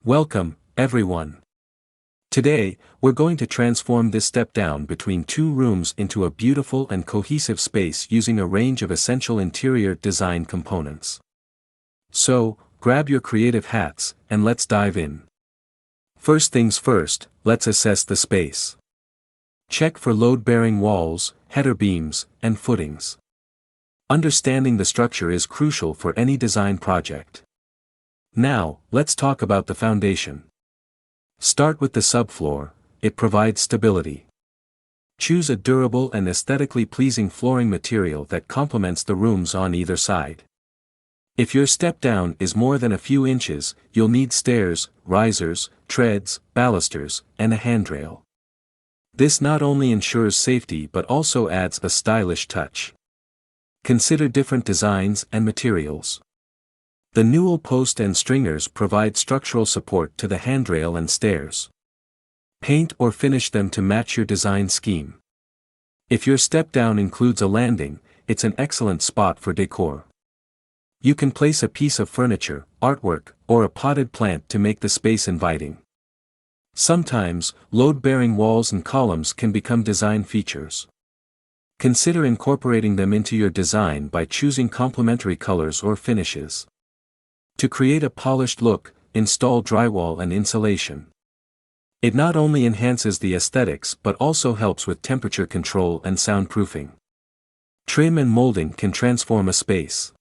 Welcome, everyone. Today, we're going to transform this step down between two rooms into a beautiful and cohesive space using a range of essential interior design components. So, grab your creative hats, and let's dive in. First things first, let's assess the space. Check for load-bearing walls, header beams, and footings. Understanding the structure is crucial for any design project. Now, let's talk about the foundation. Start with the subfloor. It provides stability. Choose a durable and aesthetically pleasing flooring material that complements the rooms on either side. If your step down is more than a few inches, you'll need stairs, risers, treads, balusters, and a handrail. This not only ensures safety but also adds a stylish touch. Consider different designs and materials. The newel post and stringers provide structural support to the handrail and stairs. Paint or finish them to match your design scheme. If your step down includes a landing, it's an excellent spot for decor. You can place a piece of furniture, artwork, or a potted plant to make the space inviting. Sometimes, load-bearing walls and columns can become design features. Consider incorporating them into your design by choosing complementary colors or finishes. To create a polished look, install drywall and insulation. It not only enhances the aesthetics but also helps with temperature control and soundproofing. Trim and molding can transform a space.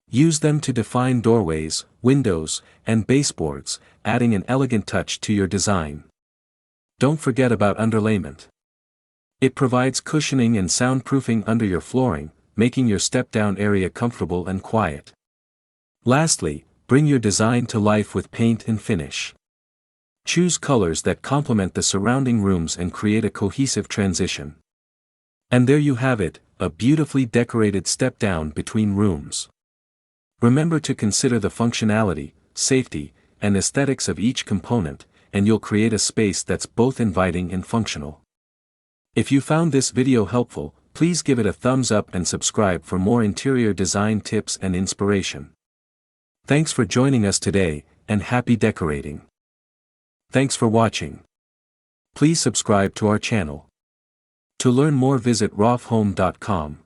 Use them to define doorways, windows, and baseboards, adding an elegant touch to your design. Don't forget about underlayment. It provides cushioning and soundproofing under your flooring, making your step-down area comfortable and quiet. Lastly, bring your design to life with paint and finish. Choose colors that complement the surrounding rooms and create a cohesive transition. And there you have it, a beautifully decorated step-down between rooms. Remember to consider the functionality, safety, and aesthetics of each component, and you'll create a space that's both inviting and functional. If you found this video helpful, please give it a thumbs up and subscribe for more interior design tips and inspiration. Thanks for joining us today, and happy decorating. Thanks for watching. Please subscribe to our channel. To learn more, visit rofhome.com.